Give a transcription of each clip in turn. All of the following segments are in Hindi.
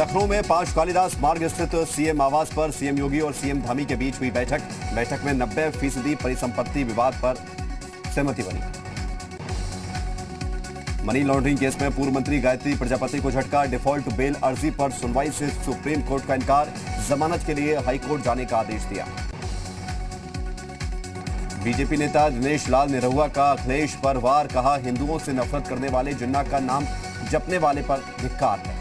लखनऊ में 5 कालिदास मार्ग स्थित सीएम आवास पर सीएम योगी और सीएम धामी के बीच हुई बैठक में 90% परिसंपत्ति विवाद पर सहमति बनी। मनी लॉन्ड्रिंग केस में पूर्व मंत्री गायत्री प्रजापति को झटका। डिफॉल्ट बेल अर्जी पर सुनवाई से सुप्रीम कोर्ट का इनकार। जमानत के लिए हाईकोर्ट जाने का आदेश दिया। बीजेपी नेता दिनेश लाल निरहुआ का अखिलेश पर वार। कहा, हिंदुओं से नफरत करने वाले जिन्ना का नाम जपने वाले पर धिक्कार है।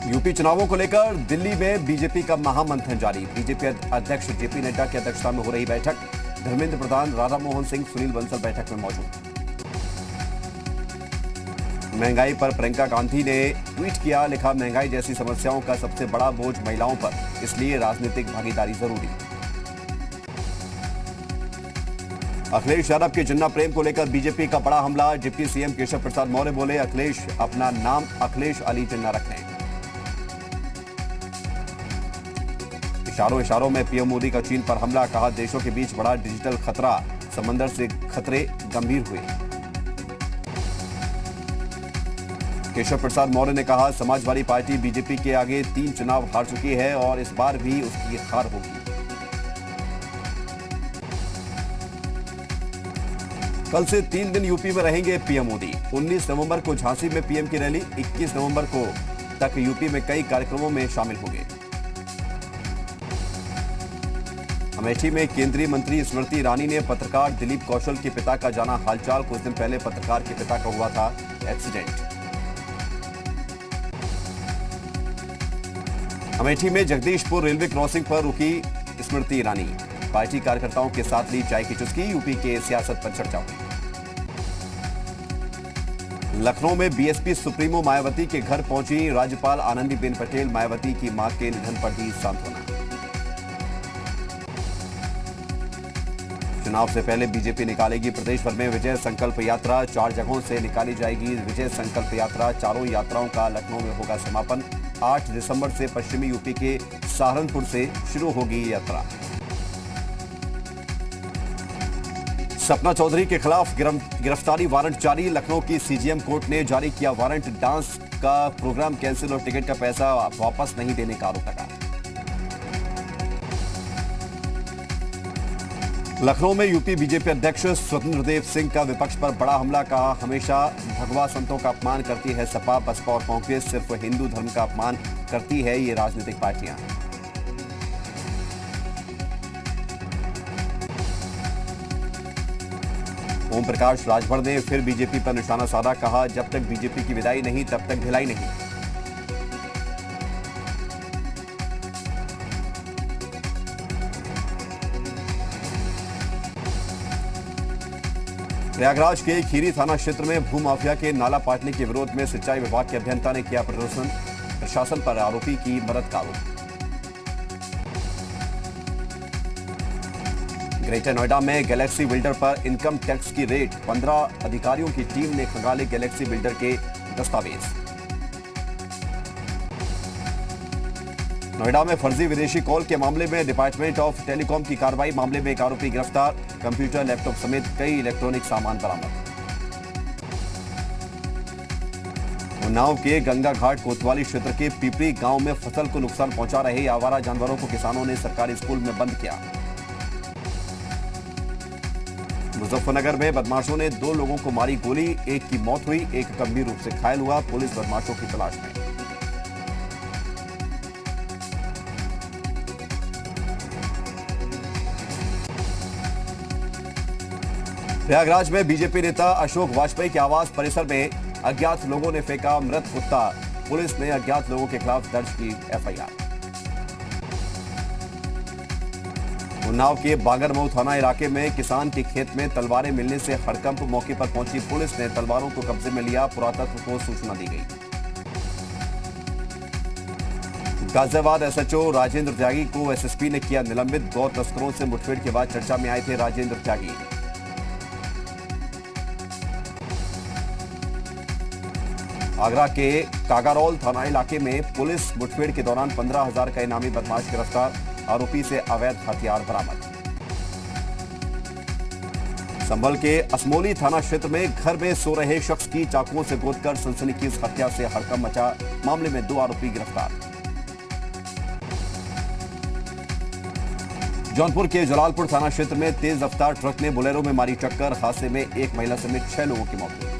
यूपी चुनावों को लेकर दिल्ली में बीजेपी का महामंथन जारी। बीजेपी अध्यक्ष जेपी नड्डा की अध्यक्षता में हो रही बैठक। धर्मेंद्र प्रधान, राधा मोहन सिंह, सुनील बंसल बैठक में मौजूद। महंगाई पर प्रियंका गांधी ने ट्वीट किया, लिखा, महंगाई जैसी समस्याओं का सबसे बड़ा बोझ महिलाओं पर, इसलिए राजनीतिक भागीदारी जरूरी। अखिलेश यादव के जिन्ना प्रेम को लेकर बीजेपी का बड़ा हमला। डिप्टी सीएम केशव प्रसाद मौर्य बोले, अखिलेश अपना नाम अखिलेश अली जिन्ना रखें। इशारों में पीएम मोदी का चीन पर हमला। कहा, देशों के बीच बड़ा डिजिटल खतरा, समंदर से खतरे गंभीर हुए। केशव प्रसाद मौर्य ने कहा, समाजवादी पार्टी बीजेपी के आगे 3 चुनाव हार चुकी है और इस बार भी उसकी हार होगी। कल से 3 दिन यूपी में रहेंगे पीएम मोदी। 19 नवंबर को झांसी में पीएम की रैली। 21 नवंबर को तक यूपी में कई कार्यक्रमों में शामिल होंगे। अमेठी में केंद्रीय मंत्री स्मृति ईरानी ने पत्रकार दिलीप कौशल के पिता का जाना हालचाल। कुछ दिन पहले पत्रकार के पिता का हुआ था एक्सीडेंट। अमेठी में जगदीशपुर रेलवे क्रॉसिंग पर रुकी स्मृति ईरानी। पार्टी कार्यकर्ताओं के साथ ली चाय की चुस्की। यूपी के सियासत पर चर्चा हुई। लखनऊ में बीएसपी सुप्रीमो मायावती के घर पहुंची राज्यपाल आनंदीबेन पटेल। मायावती की मां के निधन पर दी सांत्वना। चुनाव से पहले बीजेपी निकालेगी प्रदेश भर में विजय संकल्प यात्रा। 4 जगहों से निकाली जाएगी विजय संकल्प यात्रा। चारों यात्राओं का लखनऊ में होगा समापन। 8 दिसंबर से पश्चिमी यूपी के सहारनपुर से शुरू होगी यात्रा। सपना चौधरी के खिलाफ गिरफ्तारी वारंट जारी। लखनऊ की सीजीएम कोर्ट ने जारी किया वारंट। डांस का प्रोग्राम कैंसिल और टिकट का पैसा वापस नहीं देने का आरोप लगा। लखनऊ में यूपी बीजेपी अध्यक्ष स्वतंत्र देव सिंह का विपक्ष पर बड़ा हमला। कहा, हमेशा भगवा संतों का अपमान करती है सपा, बसपा और कांग्रेस सिर्फ हिंदू धर्म का अपमान करती है ये राजनीतिक पार्टियां। ओम प्रकाश राजभर ने फिर बीजेपी पर निशाना साधा। कहा, जब तक बीजेपी की विदाई नहीं तब तक ढिलाई नहीं। प्रयागराज के खीरी थाना क्षेत्र में भूमाफिया के नाला पाटने के विरोध में सिंचाई विभाग के अभियंता ने किया प्रदर्शन। प्रशासन पर आरोपी की मदद का आरोप। ग्रेटर नोएडा में गैलेक्सी बिल्डर पर इनकम टैक्स की रेड। 15 अधिकारियों की टीम ने खंगाले गैलेक्सी बिल्डर के दस्तावेज। नोएडा में फर्जी विदेशी कॉल के मामले में डिपार्टमेंट ऑफ टेलीकॉम की कार्रवाई। मामले में एक आरोपी गिरफ्तार। कंप्यूटर, लैपटॉप समेत कई इलेक्ट्रॉनिक सामान बरामद। उन्नाव के गंगा घाट कोतवाली क्षेत्र के पीपरी गांव में फसल को नुकसान पहुंचा रहे आवारा जानवरों को किसानों ने सरकारी स्कूल में बंद किया। मुजफ्फरनगर में बदमाशों ने 2 लोगों को मारी गोली। एक की मौत हुई, एक गंभीर रूप से घायल हुआ। पुलिस बदमाशों की तलाश में। प्रयागराज में बीजेपी नेता अशोक वाजपेयी के आवास परिसर में अज्ञात लोगों ने फेंका मृत कुत्ता। पुलिस ने अज्ञात लोगों के खिलाफ दर्ज की एफआईआर। उन्नाव के बागरमऊ थाना इलाके में किसान के खेत में तलवारें मिलने से हड़कंप। मौके पर पहुंची पुलिस ने तलवारों को कब्जे में लिया। पुरातत्व को सूचना दी गई। गाजियाबाद एसएचओ राजेंद्र त्यागी को एसएसपी ने किया निलंबित। गौ तस्करों से मुठभेड़ के बाद चर्चा में आए थे राजेंद्र त्यागी। आगरा के कागारौल थाना इलाके में पुलिस मुठभेड़ के दौरान 15,000 का इनामी बदमाश गिरफ्तार। आरोपी से अवैध हथियार बरामद। संभल के असमोली थाना क्षेत्र में घर में सो रहे शख्स की चाकुओं से गोदकर सनसनीखेज हत्या से हड़कंप मचा। मामले में 2 आरोपी गिरफ्तार। जौनपुर के जलालपुर थाना क्षेत्र में तेज रफ्तार ट्रक ने बोलेरो में मारी टक्कर। हादसे में एक महिला समेत 6 लोगों की मौत हुई।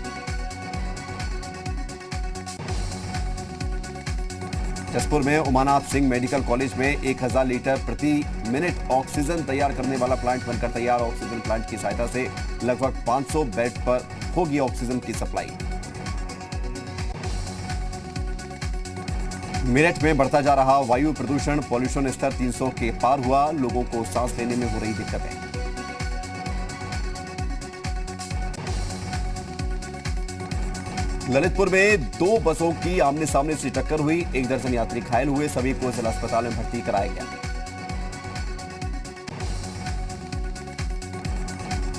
जसपुर में उमानाथ सिंह मेडिकल कॉलेज में 1000 लीटर प्रति मिनट ऑक्सीजन तैयार करने वाला प्लांट बनकर तैयार। ऑक्सीजन प्लांट की सहायता से लगभग 500 बेड पर होगी ऑक्सीजन की सप्लाई। मेरठ में बढ़ता जा रहा वायु प्रदूषण, पॉल्यूशन स्तर 300 के पार हुआ। लोगों को सांस लेने में हो रही दिक्कतें। ललितपुर में 2 बसों की आमने सामने से टक्कर हुई। 1 दर्जन यात्री घायल हुए। सभी को जिला अस्पताल में भर्ती कराया गया।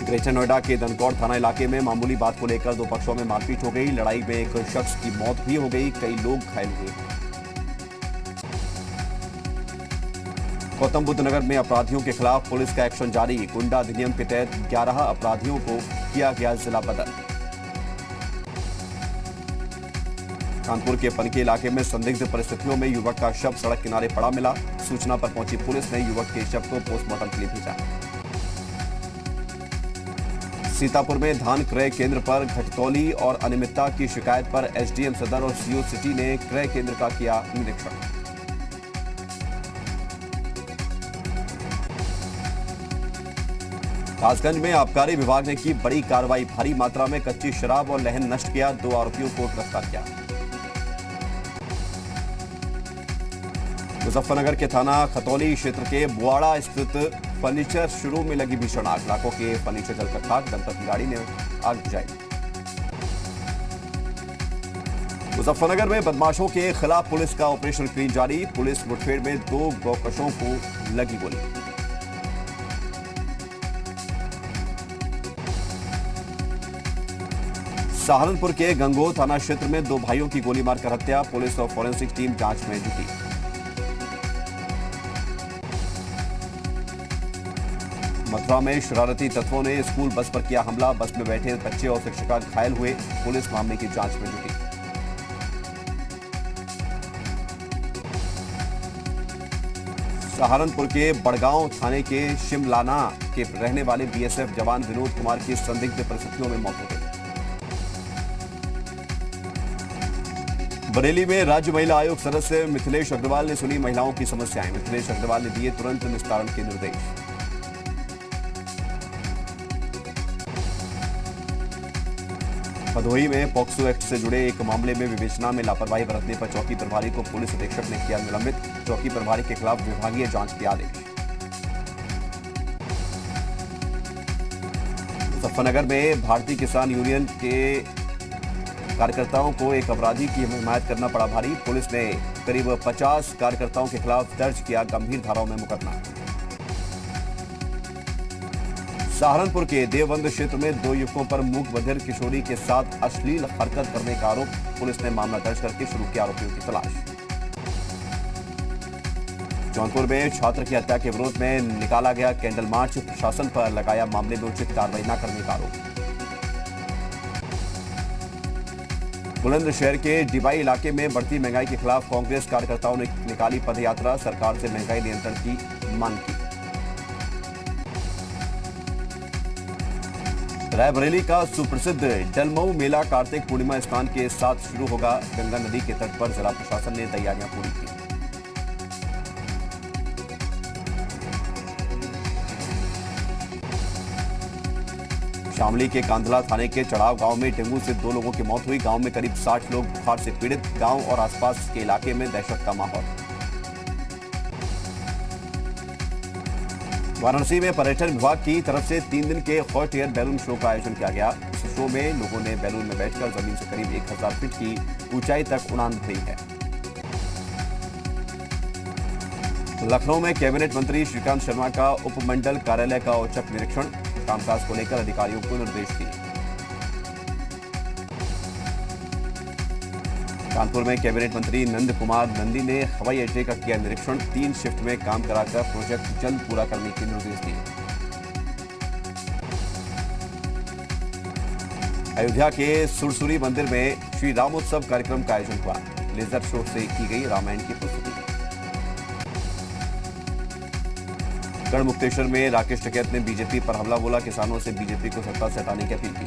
ग्रेटर नोएडा के धनकौड़ थाना इलाके में मामूली बात को लेकर 2 पक्षों में मारपीट हो गई। लड़ाई में एक शख्स की मौत भी हो गई। कई लोग घायल हुए। गौतम बुद्ध नगर में अपराधियों के खिलाफ पुलिस का एक्शन जारी। गुंडा अधिनियम के तहत 11 अपराधियों को किया गया जिला बदल। कानपुर के पनकी इलाके में संदिग्ध परिस्थितियों में युवक का शव सड़क किनारे पड़ा मिला। सूचना पर पहुंची पुलिस ने युवक के शव को पोस्टमार्टम के लिए भेजा। सीतापुर में धान क्रय केंद्र पर घटतौली और अनियमितता की शिकायत पर एसडीएम सदर और सीओ सिटी ने क्रय केंद्र का किया निरीक्षण। कासगंज में आबकारी विभाग ने की बड़ी कार्रवाई। भारी मात्रा में कच्ची शराब और लहन नष्ट किया। 2 आरोपियों को गिरफ्तार किया। मुजफ्फरनगर के थाना खतौली क्षेत्र के बुआड़ा स्थित फर्नीचर शोरूम में लगी भीषण आग। लाखों के फर्नीचर जलकर खाक। दमकल की गाड़ी ने आग बुझाई। मुजफ्फरनगर में बदमाशों के खिलाफ पुलिस का ऑपरेशन क्लीन जारी। पुलिस मुठभेड़ में 2 गौकशों को लगी गोली। सहारनपुर के गंगोह थाना क्षेत्र में 2 भाइयों की गोली मारकर हत्या। पुलिस और फॉरेंसिक टीम जांच में जुटी। मथुरा में शरारती तत्वों ने स्कूल बस पर किया हमला। बस में बैठे बच्चे और शिक्षिका घायल हुए। पुलिस मामले की जांच में जुटी। सहारनपुर के बड़गांव थाने के शिमलाना के रहने वाले बीएसएफ जवान विनोद कुमार की संदिग्ध परिस्थितियों में मौत हो गई। बरेली में राज्य महिला आयोग सदस्य मिथिलेश अग्रवाल ने सुनी महिलाओं की समस्याएं। मिथिलेश अग्रवाल ने दिए तुरंत निस्तारण के निर्देश। भदोही में पॉक्सो एक्ट से जुड़े एक मामले में विवेचना में लापरवाही बरतने पर चौकी प्रभारी को पुलिस अधीक्षक ने किया निलंबित। चौकी प्रभारी के खिलाफ विभागीय जांच के आदेश। मुजफ्फरनगर में भारतीय किसान यूनियन के कार्यकर्ताओं को एक अपराधी की हिमायत करना पड़ा भारी। पुलिस ने करीब 50 कार्यकर्ताओं के खिलाफ दर्ज किया गंभीर धाराओं में मुकदमा। सहारनपुर के देवबंद क्षेत्र में 2 युवकों पर मूक बधिर किशोरी के साथ अश्लील हरकत करने का आरोप। पुलिस ने मामला दर्ज करके शुरू किया आरोपियों की तलाश। जौनपुर में छात्र की हत्या के विरोध में निकाला गया कैंडल मार्च। प्रशासन पर लगाया मामले में उचित कार्रवाई न करने का आरोप। बुलंदशहर के डिबाई इलाके में बढ़ती महंगाई के खिलाफ कांग्रेस कार्यकर्ताओं ने निकाली पदयात्रा। सरकार से महंगाई नियंत्रण की मांग की। रायबरेली का सुप्रसिद्ध डलमऊ मेला कार्तिक पूर्णिमा स्नान के साथ शुरू होगा। गंगा नदी के तट पर जिला प्रशासन ने तैयारियां पूरी की। शामली के कांधला थाने के चढ़ाव गांव में डेंगू से 2 लोगों की मौत हुई। गांव में करीब 60 लोग बुखार से पीड़ित। गांव और आसपास के इलाके में दहशत का माहौल। वाराणसी में पर्यटन विभाग की तरफ से 3 दिन के हॉट एयर बैलून शो का आयोजन किया गया। इस शो में लोगों ने बैलून में बैठकर जमीन से करीब 1000 फीट की ऊंचाई तक उड़ान भरी है। लखनऊ में कैबिनेट मंत्री श्रीकांत शर्मा का उपमंडल कार्यालय का औचक निरीक्षण। कामकाज को लेकर अधिकारियों को निर्देश दिए। कानपुर में कैबिनेट मंत्री नंद कुमार नंदी ने हवाई अड्डे का किया निरीक्षण। 3 शिफ्ट में काम कराकर प्रोजेक्ट जल्द पूरा करने के निर्देश दिए। अयोध्या के सुरसुरी मंदिर में श्री रामोत्सव कार्यक्रम का आयोजन हुआ। लेजर शो से की गई रामायण की प्रस्तुति। गढ़मुक्तेश्वर में राकेश टिकैत ने बीजेपी पर हमला बोला, किसानों से बीजेपी को सत्ता से हटाने की अपील की।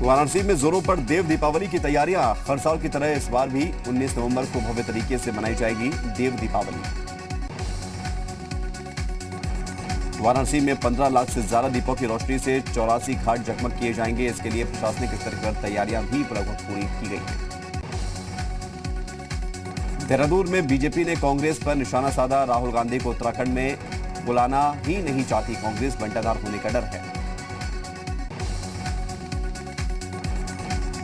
वाराणसी में जोरों पर देव दीपावली की तैयारियां। हर साल की तरह इस बार भी 19 नवंबर को भव्य तरीके से मनाई जाएगी देव दीपावली। वाराणसी में 15 लाख से ज्यादा दीपों की रोशनी से 84 घाट जगमग किए जाएंगे। इसके लिए प्रशासनिक स्तर पर तैयारियां भी लगभग पूरी की गई हैं। देहरादून में बीजेपी ने कांग्रेस पर निशाना साधा। राहुल गांधी को उत्तराखंड में बुलाना ही नहीं चाहती कांग्रेस, बंटाधार होने का डर है।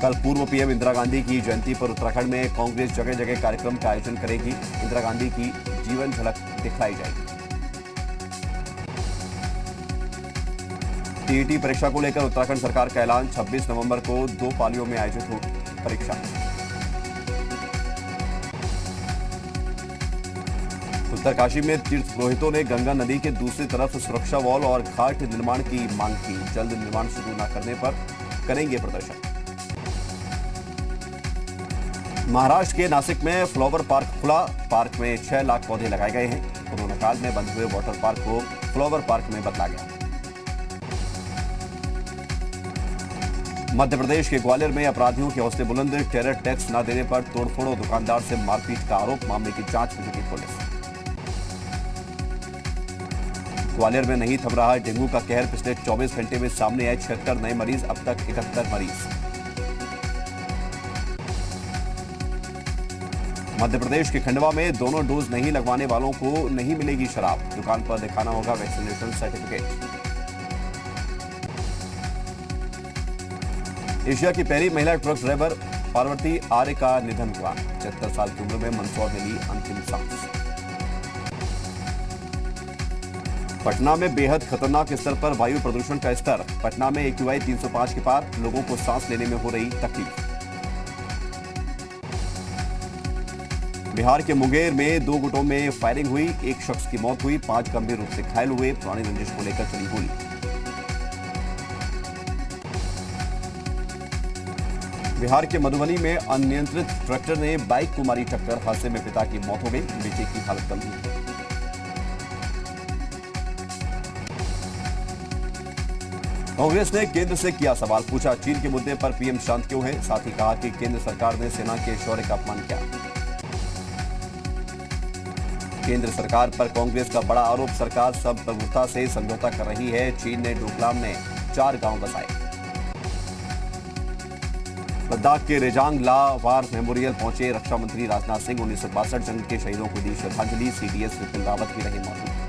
कल पूर्व पीएम इंदिरा गांधी की जयंती पर उत्तराखंड में कांग्रेस जगह जगह कार्यक्रम का आयोजन करेगी। इंदिरा गांधी की जीवन झलक दिखलाई जाएगी। टीईटी परीक्षा को लेकर उत्तराखंड सरकार का ऐलान। 26 नवंबर को 2 पालियों में आयोजित हो परीक्षा। उत्तरकाशी में तीर्थ पुरोहितों ने गंगा नदी के दूसरी तरफ सुरक्षा वॉल और घाट निर्माण की मांग की। जल्द निर्माण शुरू न करने पर करेंगे प्रदर्शन। महाराष्ट्र के नासिक में फ्लावर पार्क खुला। पार्क में 6 लाख पौधे लगाए गए हैं। कोरोना काल में बंद हुए वाटर पार्क को फ्लावर पार्क में बदला गया। मध्य प्रदेश के ग्वालियर में अपराधियों के हौसले बुलंद। टेरर टैक्स न देने पर तोड़फोड़ और दुकानदार से मारपीट का आरोप। मामले की जांच में जुटी पुलिस। ग्वालियर में नहीं थम रहा डेंगू का कहर। पिछले 24 घंटे में सामने आए 76 नए मरीज। अब तक 71 मरीज। मध्य प्रदेश के खंडवा में दोनों डोज नहीं लगवाने वालों को नहीं मिलेगी शराब। दुकान पर दिखाना होगा वैक्सीनेशन सर्टिफिकेट। एशिया की पहली महिला ट्रक ड्राइवर पार्वती आर्य का निधन हुआ। 76 साल की उम्र में मंदसौर में ली अंतिम सांस। पटना में बेहद खतरनाक स्तर पर वायु प्रदूषण का स्तर। पटना में AQI 305 के पार। लोगों को सांस लेने में हो रही तकलीफ। बिहार के मुंगेर में 2 गुटों में फायरिंग हुई। 1 शख्स की मौत हुई, 5 गंभीर रूप से घायल हुए। पुरानी रंजिश को लेकर चली गोली। बिहार के मधुबनी में अनियंत्रित ट्रैक्टर ने बाइक को मारी टक्कर। हादसे में पिता की मौत हो गई, बेटे की हालत गंभीर है। कांग्रेस ने केंद्र से किया सवाल। पूछा, चीन के मुद्दे पर पीएम शांत क्यों है। साथ ही कहा कि केंद्र सरकार ने सेना के शौर्य का अपमान किया। केंद्र सरकार पर कांग्रेस का बड़ा आरोप। सरकार सब प्रभुता से समझौता कर रही है। चीन ने डोकलाम में 4 गांव बसाए। लद्दाख के रेजांग ला वार मेमोरियल पहुंचे रक्षा मंत्री राजनाथ सिंह। 1962 जंग के शहीदों को दी श्रद्धांजलि। CDS विपिन रावत भी रहे मौजूद।